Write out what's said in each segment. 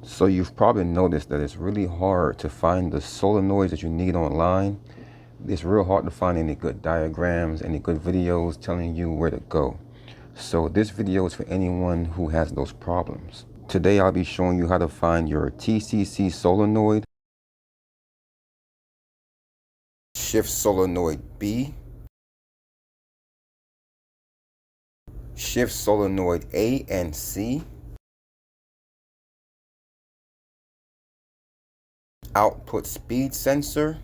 So you've probably noticed that it's really hard to find the solenoids that you need online. It's real hard to find any good diagrams, any good videos telling you where to go. So this video is for anyone who has those problems. Today I'll be showing you how to find your TCC solenoid, shift solenoid B, shift solenoid A and C, output speed sensor,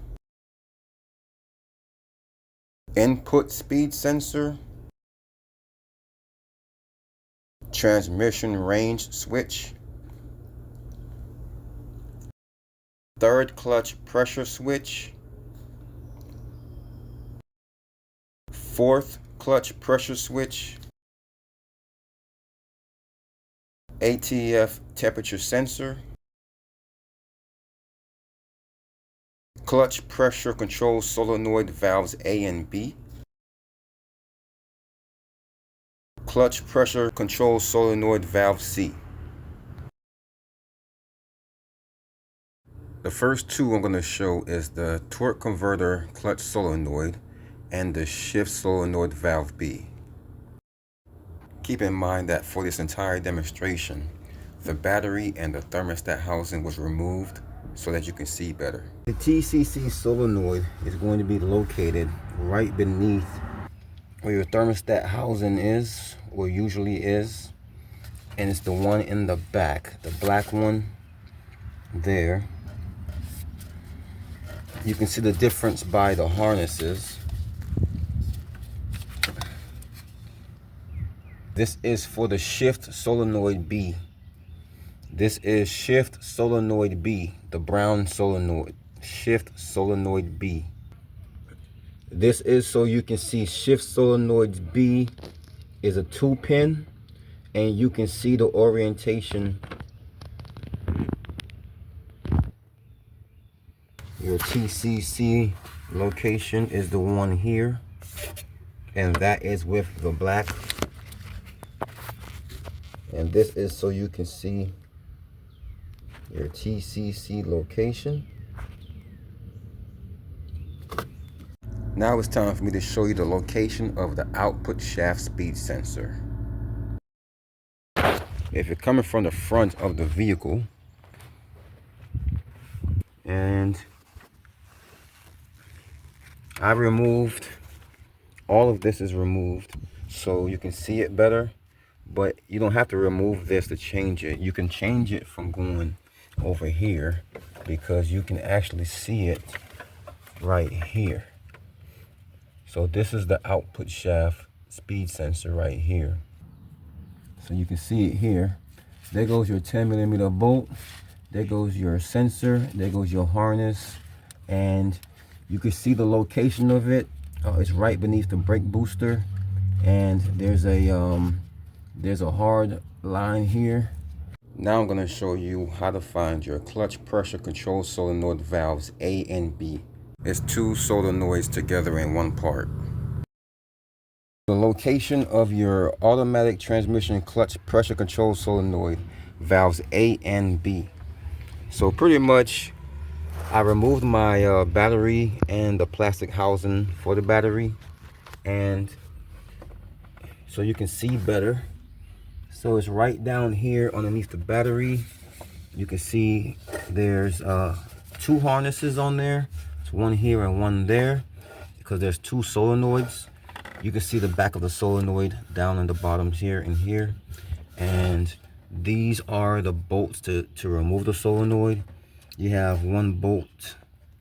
input speed sensor, transmission range switch, third clutch pressure switch, fourth clutch pressure switch, ATF temperature sensor, clutch pressure control solenoid valves A and B, clutch pressure control solenoid valve C. The first two I'm going to show is the torque converter clutch solenoid and the shift solenoid valve B. Keep in mind that for this entire demonstration, the battery and the thermostat housing was removed so that you can see better. The TCC solenoid is going to be located right beneath where your thermostat housing is, or usually is, and it's the one in the back, the black one there. You can see the difference by the harnesses. This is for the shift solenoid B. This is shift solenoid B, the brown solenoid, shift solenoid B. This is so you can see shift solenoid B is a 2-pin, and you can see the orientation. Your TCC location is the one here, and that is with the black. And this is so you can see your TCC location. Now it's time for me to show you the location of the output shaft speed sensor. If you're coming from the front of the vehicle, and I removed, all of this is removed so you can see it better, but you don't have to remove this to change it. You can change it from going over here because you can actually see it right here. So this is the output shaft speed sensor right here. So you can see it here. There goes your 10mm bolt. There goes your sensor. There goes your harness. And you can see the location of it. It's right beneath the brake booster. And there's a hard line here. Now I'm going to show you how to find your clutch pressure control solenoid valves A and B. It's two solenoids together in one part. The location of your automatic transmission clutch pressure control solenoid valves A and B. So pretty much I removed my battery and the plastic housing for the battery, and so you can see better. So it's right down here underneath the battery. You can see there's two harnesses on there. It's one here and one there because there's two solenoids. You can see the back of the solenoid down in the bottoms here and here. And these are the bolts to remove the solenoid. You have one bolt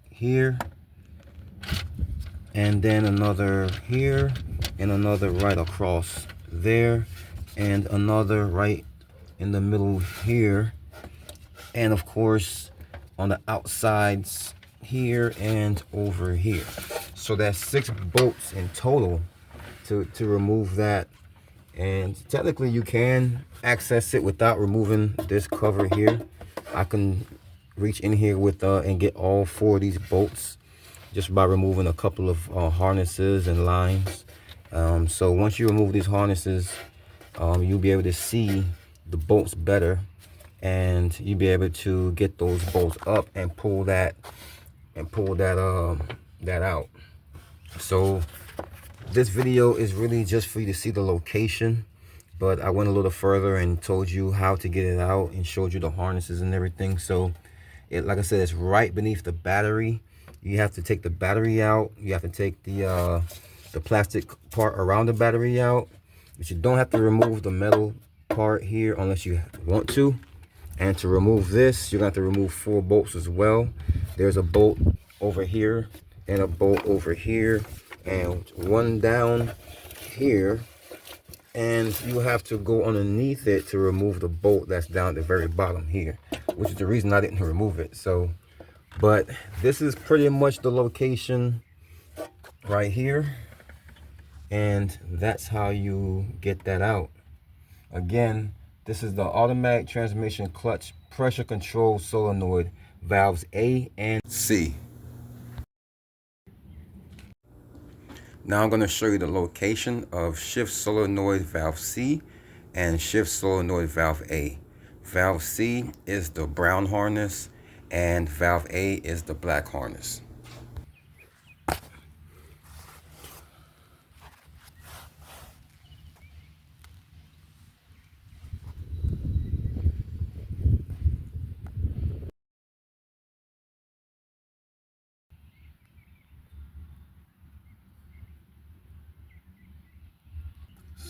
here, and then another here, and another right across there, and another right in the middle here, and of course on the outsides here and over here. So that's 6 bolts in total to remove that. And technically you can access it without removing this cover here. I can reach in here with and get all 4 of these bolts just by removing a couple of harnesses and lines. So once you remove these harnesses, you'll be able to see the bolts better. and you'll be able to get those bolts up and pull that that out. So this video is really just for you to see the location, but I went a little further and told you how to get it out and showed you the harnesses and everything. So like I said, it's right beneath the battery. You have to take the battery out. You have to take the plastic part around the battery out, but you don't have to remove the metal part here unless you want to. And to remove this, you're going to have to remove 4 bolts as well. There's a bolt over here and a bolt over here and one down here. And you have to go underneath it to remove the bolt that's down at the very bottom here, which is the reason I didn't remove it. So, but this is pretty much the location right here. And that's how you get that out. Again, this is the automatic transmission clutch pressure control solenoid valves A and C. Now I'm going to show you the location of shift solenoid valve C and shift solenoid valve A. Valve C is the brown harness and valve A is the black harness.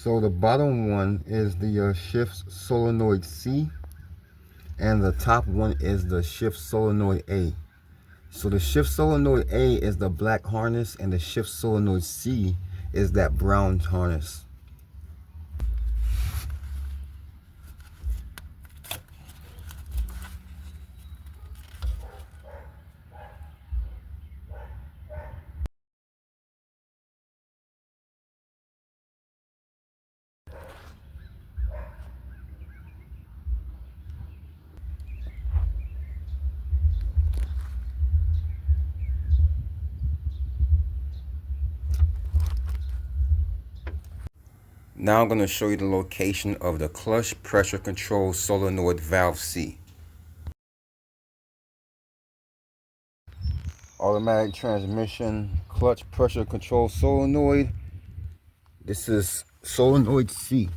So the bottom one is the shift solenoid C, and the top one is the shift solenoid A. So the shift solenoid A is the black harness and the shift solenoid C is that brown harness. Now I'm going to show you the location of the clutch pressure control solenoid valve C. Automatic transmission clutch pressure control solenoid. This is solenoid C.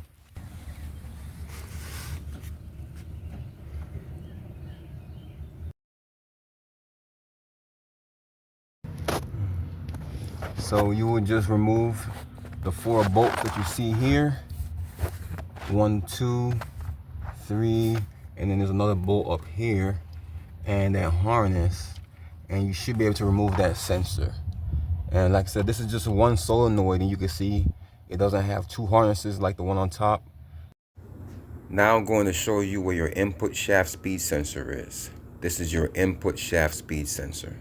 So you would just remove the 4 bolts that you see here. 1, 2, 3, and then there's another bolt up here and that harness, and you should be able to remove that sensor. And like I said, this is just one solenoid, and you can see it doesn't have 2 harnesses like the one on top. Now I'm going to show you where your input shaft speed sensor is. This is your input shaft speed sensor.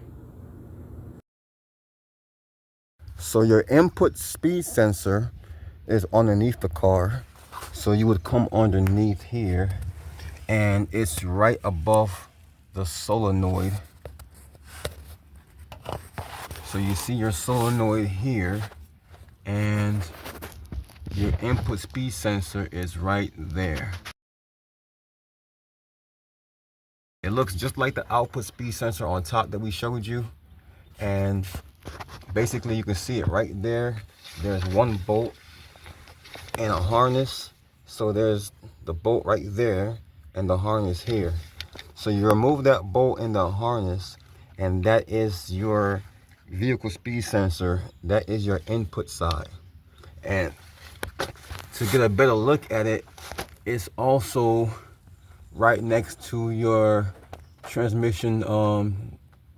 So your input speed sensor is underneath the car. So you would come underneath here, and it's right above the solenoid. So you see your solenoid here, and your input speed sensor is right there. It looks just like the output speed sensor on top that we showed you, and basically you can see it right there. There's 1 bolt and a harness. So there's the bolt right there and the harness here. So you remove that bolt and the harness, and that is your vehicle speed sensor. That is your input side. And to get a better look at it, it's also right next to your transmission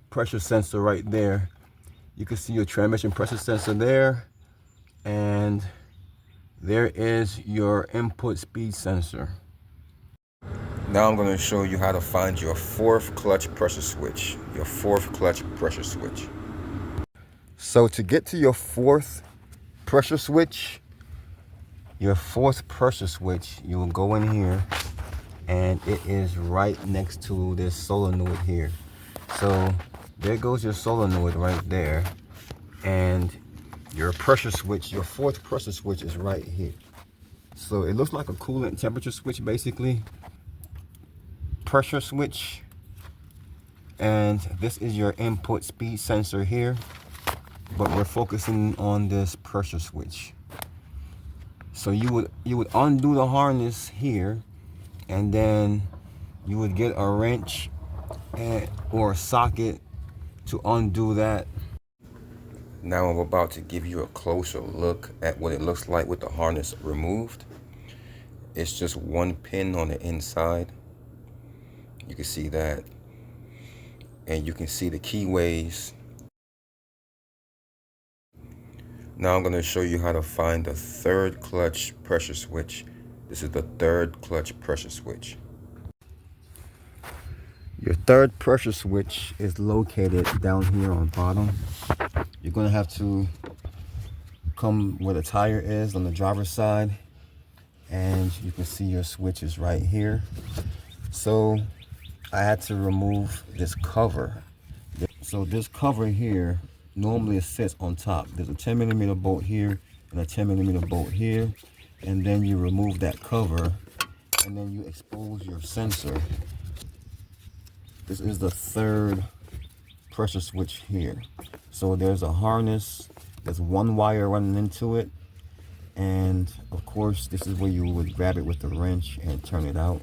pressure sensor right there. You can see your transmission pressure sensor there, and there is your input speed sensor. Now I'm going to show you how to find your 4th clutch pressure switch. Your 4th clutch pressure switch. So to get to your 4th pressure switch, you will go in here, and it is right next to this solenoid here. So there goes your solenoid right there, and your pressure switch, your 4th pressure switch, is right here. So it looks like a coolant temperature switch basically, pressure switch, and this is your input speed sensor here, but we're focusing on this pressure switch. So you would undo the harness here, and then you would get a wrench or a socket to undo that. Now I'm about to give you a closer look at what it looks like with the harness removed. It's just one pin on the inside. You can see that. And you can see the keyways. Now I'm going to show you how to find the third clutch pressure switch. This is the third clutch pressure switch. Your third pressure switch is located down here on the bottom. You're going to have to come where the tire is on the driver's side, and you can see your switches right here. So I had to remove this cover. So this cover here normally sits on top. There's a 10mm bolt here and a 10mm bolt here, and then you remove that cover and then you expose your sensor. This is the third pressure switch here. So there's a harness, there's one wire running into it, and of course this is where you would grab it with the wrench and turn it out.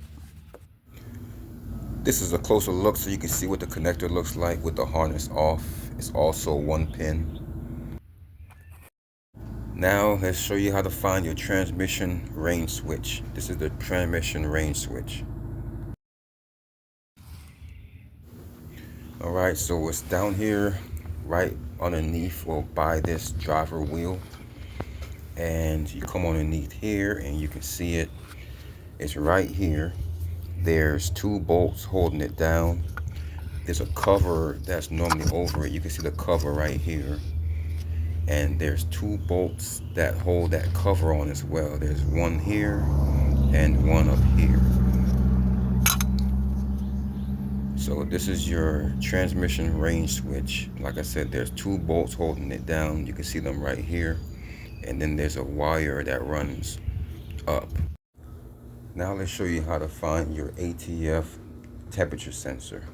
This is a closer look so you can see what the connector looks like with the harness off. It's also one pin. Now let's show you how to find your transmission range switch. This is the transmission range switch. Alright, so it's down here right underneath or by this driver wheel, and you come underneath here and you can see it. It's right here. There's two bolts holding it down. There's a cover that's normally over it. You can see the cover right here, and there's two bolts that hold that cover on as well. There's one here and one up here. So this is your transmission range switch. Like I said, there's two bolts holding it down. You can see them right here. And then there's a wire that runs up. Now let's show you how to find your ATF temperature sensor.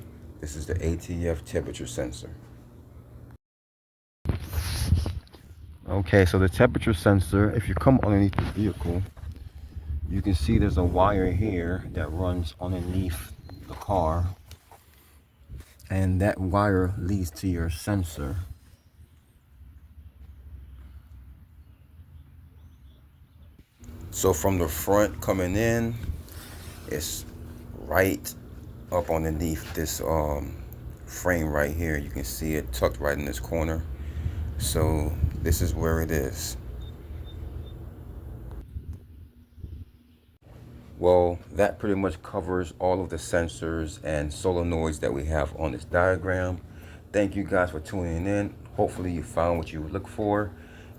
This is the ATF temperature sensor. Okay, so the temperature sensor, if you come underneath the vehicle, you can see there's a wire here that runs underneath the car, and that wire leads to your sensor. So from the front coming in, it's right up underneath this frame right here. You can see it tucked right in this corner. So this is where it is. Well, that pretty much covers all of the sensors and solenoids that we have on this diagram. Thank you guys for tuning in. Hopefully you found what you would look for,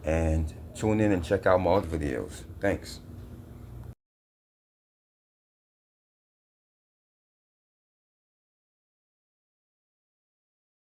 and tune in and check out my other videos. Thanks.